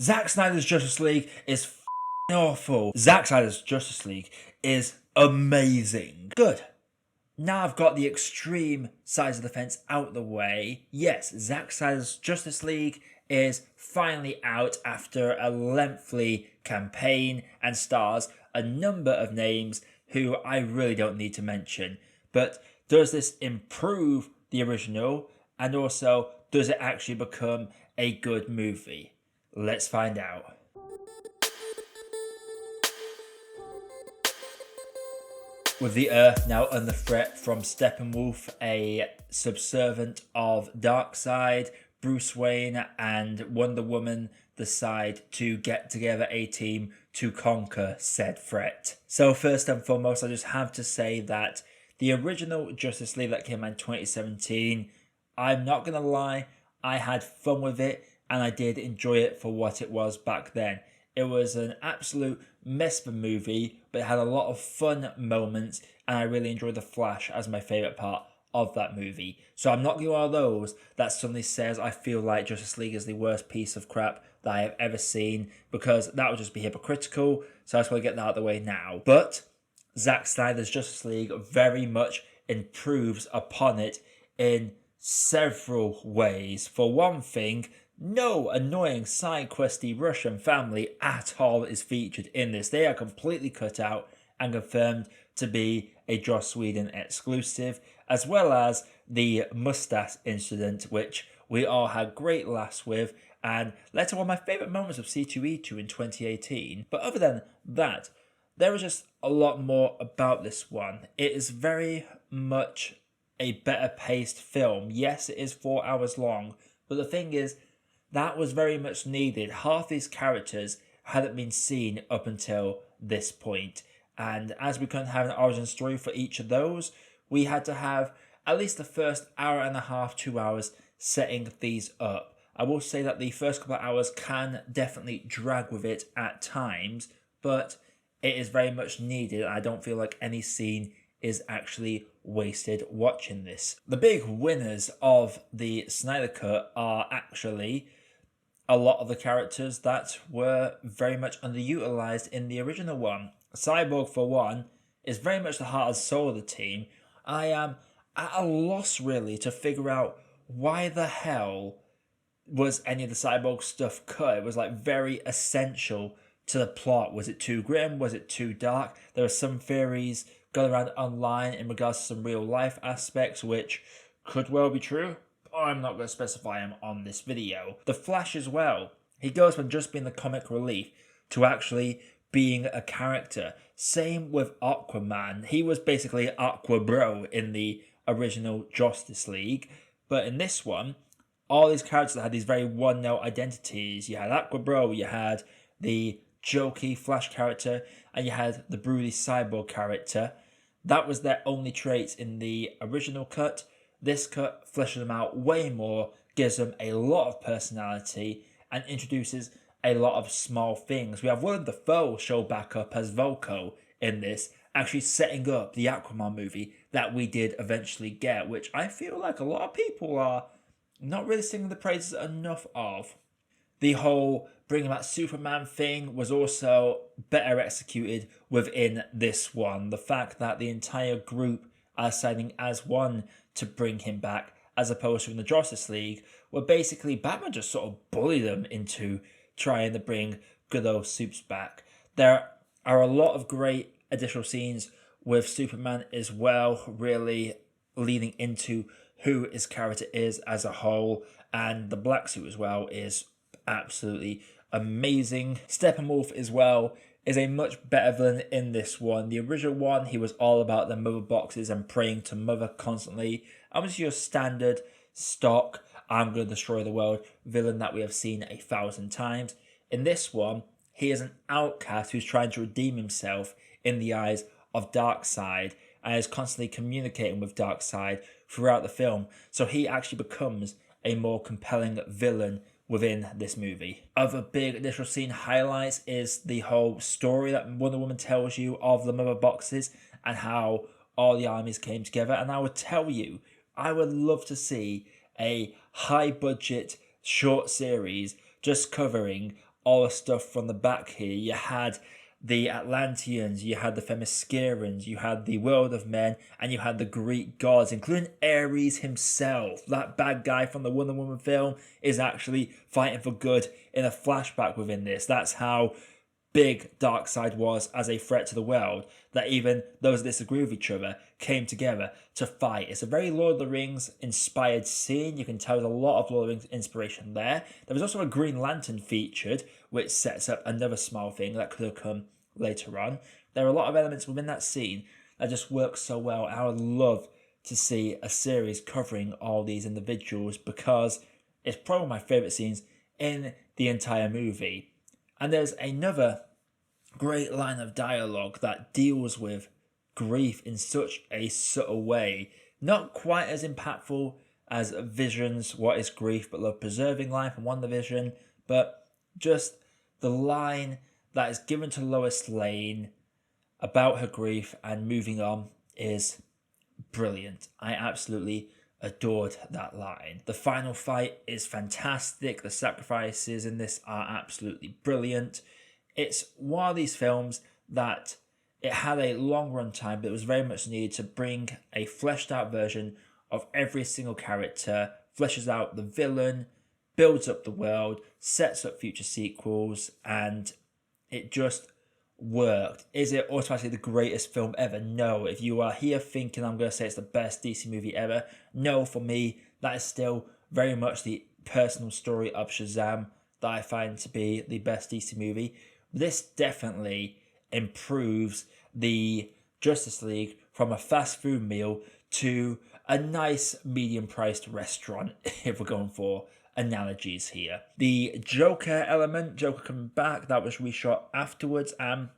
Zack Snyder's Justice League is awful. Zack Snyder's Justice League is amazing. Good. Now I've got the extreme sides of the fence out the way. Yes, Zack Snyder's Justice League is finally out after a lengthy campaign and stars a number of names who I really don't need to mention. But does this improve the original, and also does it actually become a good movie? Let's find out. With the Earth now under threat from Steppenwolf, a subservient of Darkseid, Bruce Wayne and Wonder Woman decide to get together a team to conquer said threat. So first and foremost, I just have to say that the original Justice League that came out in 2017, I'm not going to lie, I had fun with it and I did enjoy it for what it was back then. It was an absolute mess of a movie, but it had a lot of fun moments, and I really enjoyed The Flash as my favourite part of that movie. So I'm not going to be one of those that suddenly says I feel like Justice League is the worst piece of crap that I have ever seen, because that would just be hypocritical, so I just want to get that out of the way now. But Zack Snyder's Justice League very much improves upon it in several ways. For one thing, no annoying side questy Russian family at all is featured in this. They are completely cut out and confirmed to be a Joss Whedon exclusive, as well as the mustache incident, which we all had great laughs with and led to one of my favourite moments of C2E2 in 2018. But other than that, there was just a lot more about this one. It is very much a better paced film. Yes, it is 4 hours long, but the thing is, that was very much needed. Half these characters hadn't been seen up until this point. And as we couldn't have an origin story for each of those, we had to have at least the first hour and a half, 2 hours setting these up. I will say that the first couple of hours can definitely drag with it at times, but it is very much needed. I don't feel like any scene is actually wasted watching this. The big winners of the Snyder Cut are actually a lot of the characters that were very much underutilized in the original one. Cyborg, for one, is very much the heart and soul of the team. I am at a loss, really, to figure out why the hell was any of the Cyborg stuff cut. It was like very essential to the plot. Was it too grim? Was it too dark? There are some theories going around online in regards to some real life aspects, which could well be true. I'm not going to specify him on this video. The Flash as well. He goes from just being the comic relief to actually being a character. Same with Aquaman. He was basically Aqua Bro in the original Justice League. But in this one, all these characters had these very one-note identities. You had Aqua Bro, you had the jokey Flash character, and you had the broody Cyborg character. That was their only traits in the original cut. This cut fleshes them out way more, gives them a lot of personality, and introduces a lot of small things. We have Willem Dafoe show back up as Volko in this, actually setting up the Aquaman movie that we did eventually get, which I feel like a lot of people are not really singing the praises enough of. The whole bringing back Superman thing was also better executed within this one. The fact that the entire group are signing as one to bring him back, as opposed to in the Justice League, where basically Batman just sort of bullied them into trying to bring good old Supes back. There are a lot of great additional scenes with Superman as well, really leading into who his character is as a whole, and the black suit as well is absolutely amazing. Steppenwolf as well is a much better villain in this one. The original one, he was all about the mother boxes and praying to mother constantly. And was your standard stock, I'm going to destroy the world villain that we have seen 1,000 times. In this one, he is an outcast who's trying to redeem himself in the eyes of Darkseid and is constantly communicating with Darkseid throughout the film. So he actually becomes a more compelling villain within this movie. Other big additional scene highlights is the whole story that Wonder Woman tells you of the mother boxes and how all the armies came together. And I would tell you, I would love to see a high budget short series just covering all the stuff from the back here. You had the Atlanteans, you had the Themyscirans, you had the world of men, and you had the Greek gods, including Ares himself. That bad guy from the Wonder Woman film is actually fighting for good in a flashback within this. That's how big Darkseid was as a threat to the world, that even those that disagree with each other came together to fight. It's a very Lord of the Rings inspired scene. You can tell there's a lot of Lord of the Rings inspiration there. There was also a Green Lantern featured, which sets up another small thing that could have come later on. There are a lot of elements within that scene that just work so well. I would love to see a series covering all these individuals because it's probably my favourite scenes in the entire movie. And there's another great line of dialogue that deals with grief in such a subtle way. Not quite as impactful as Vision's "What is grief but love preserving" line from WandaVision, but just the line that is given to Lois Lane about her grief and moving on is brilliant. I absolutely adored that line. The final fight is fantastic. The sacrifices in this are absolutely brilliant. It's one of these films that it had a long run time, but it was very much needed to bring a fleshed out version of every single character, fleshes out the villain, builds up the world, sets up future sequels, and it just worked. Is it automatically the greatest film ever? No. If you are here thinking I'm going to say it's the best DC movie ever, no, for me, that is still very much the personal story of Shazam that I find to be the best DC movie. This definitely improves the Justice League from a fast food meal to a nice medium priced restaurant, if we're going for analogies here. The Joker element, Joker coming back, that was reshot afterwards. I've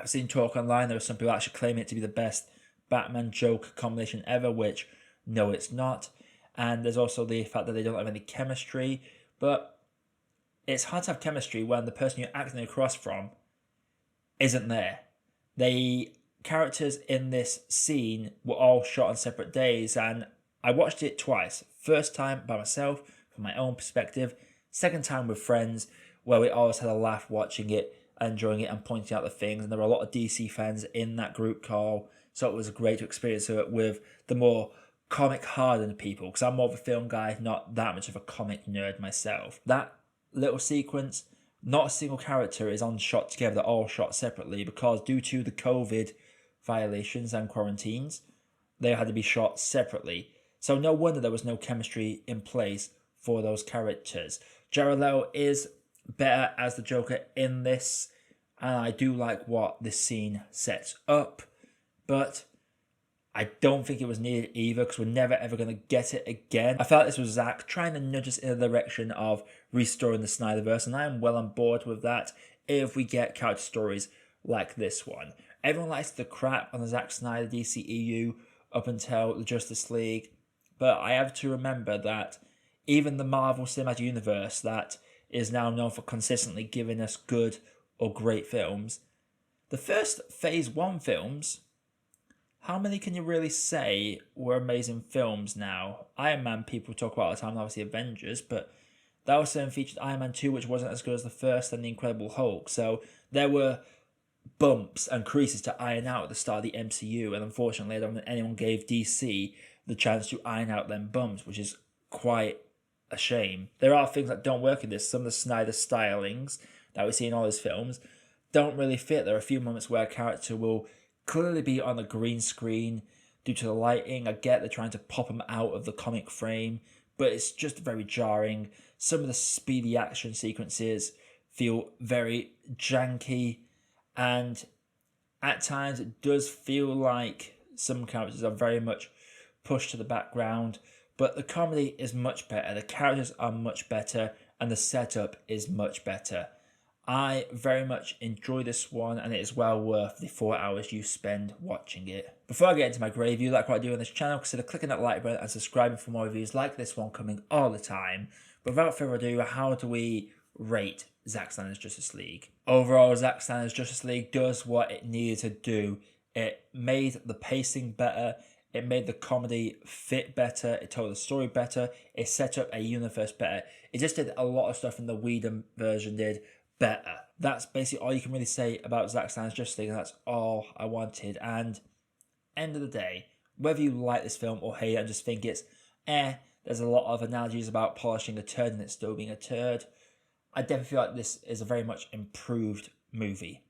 seen talk online, there are some people actually claiming it to be the best Batman Joker combination ever, which no, it's not. And there's also the fact that they don't have any chemistry, but it's hard to have chemistry when the person you're acting across from isn't there. The characters in this scene were all shot on separate days, and I watched it twice. First time by myself, from my own perspective. Second time with friends, where we always had a laugh watching it, enjoying it and pointing out the things. And there were a lot of DC fans in that group call, so it was great to experience it with the more comic hardened people, because I'm more of a film guy, not that much of a comic nerd myself. That little sequence, not a single character is on shot together, they're all shot separately, because due to the COVID violations and quarantines, they had to be shot separately. So no wonder there was no chemistry in place for those characters. Jared Leto is better as the Joker in this, and I do like what this scene sets up, but I don't think it was needed either, because we're never ever going to get it again. I felt this was Zack trying to nudge us in the direction of restoring the Snyderverse, and I am well on board with that if we get character stories like this one. Everyone likes the crap on the Zack Snyder DCEU up until the Justice League, but I have to remember that even the Marvel Cinematic Universe that is now known for consistently giving us good or great films, the first Phase 1 films, how many can you really say were amazing films now? Iron Man people talk about all the time, and obviously Avengers, but that also featured Iron Man 2, which wasn't as good as the first, and the Incredible Hulk. So there were bumps and creases to iron out at the start of the MCU, and unfortunately I don't think anyone gave DC the chance to iron out them bumps, which is quite a shame. There are things that don't work in this. Some of the Snyder stylings that we see in all his films don't really fit. There are a few moments where a character will clearly be on a green screen due to the lighting. I get they're trying to pop him out of the comic frame, but it's just very jarring. Some of the speedy action sequences feel very janky, and at times it does feel like some characters are very much pushed to the background, but the comedy is much better, the characters are much better, and the setup is much better. I very much enjoy this one, and it is well worth the 4 hours you spend watching it. Before I get into my grade review, like what I do on this channel, consider clicking that like button and subscribing for more reviews like this one coming all the time. But without further ado, how do we rate Zack Snyder's Justice League? Overall, Zack Snyder's Justice League does what it needed to do. It made the pacing better, it made the comedy fit better, it told the story better, it set up a universe better. It just did a lot of stuff in the Whedon version did better. That's basically all you can really say about Zack Snyder's Justice League, and that's all I wanted. And end of the day, whether you like this film or hate it and just think it's there's a lot of analogies about polishing a turd and it still being a turd, I definitely feel like this is a very much improved movie.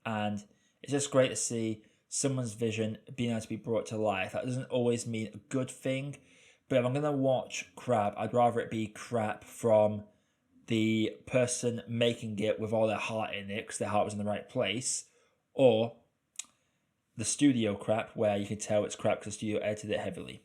And it's just great to see someone's vision being able to be brought to life. That doesn't always mean a good thing, but if I'm going to watch crap, I'd rather it be crap from the person making it with all their heart in it because their heart was in the right place, or the studio crap where you can tell it's crap because the studio edited it heavily.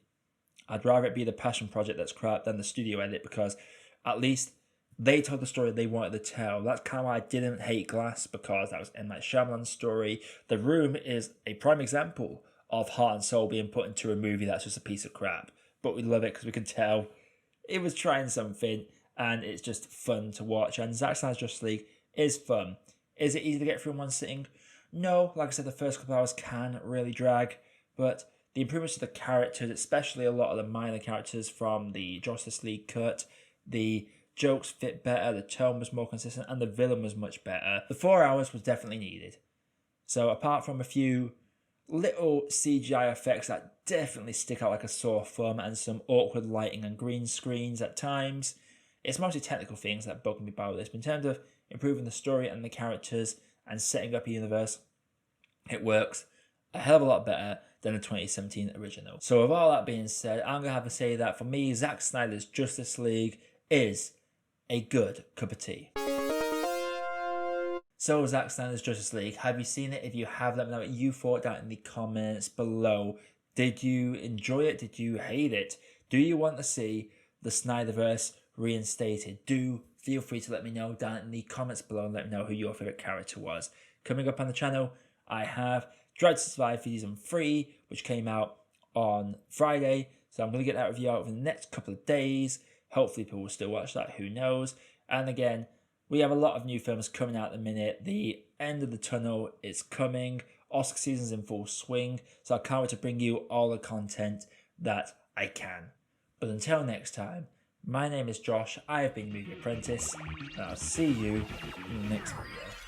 I'd rather it be the passion project that's crap than the studio edit, because at least they told the story they wanted to tell. That's kind of why I didn't hate Glass, because that was M. Night Shyamalan's story. The Room is a prime example of heart and soul being put into a movie that's just a piece of crap. But we love it because we can tell it was trying something, and it's just fun to watch. And Zack Snyder's Justice League is fun. Is it easy to get through in one sitting? No, like I said, the first couple of hours can really drag, but the improvements to the characters, especially a lot of the minor characters from the Justice League cut, the jokes fit better, the tone was more consistent, and the villain was much better. The 4 hours was definitely needed. So apart from a few little CGI effects that definitely stick out like a sore thumb, and some awkward lighting and green screens at times, it's mostly technical things that bug me about this. But in terms of improving the story and the characters and setting up a universe, it works a hell of a lot better than the 2017 original. So with all that being said, I'm going to have to say that for me, Zack Snyder's Justice League is a good cup of tea. So Zack Snyder's Justice League, have you seen it? If you have, let me know what you thought down in the comments below. Did you enjoy it? Did you hate it? Do you want to see the Snyderverse reinstated? Do feel free to let me know down in the comments below and let me know who your favourite character was. Coming up on the channel, I have Drive to Survive Season 3, which came out on Friday. So I'm going to get that review out over the next couple of days. Hopefully people will still watch that, who knows. And again, we have a lot of new films coming out at the minute. The end of the tunnel is coming. Oscar season's in full swing. So I can't wait to bring you all the content that I can. But until next time, my name is Josh. I have been Movie Apprentice, and I'll see you in the next video.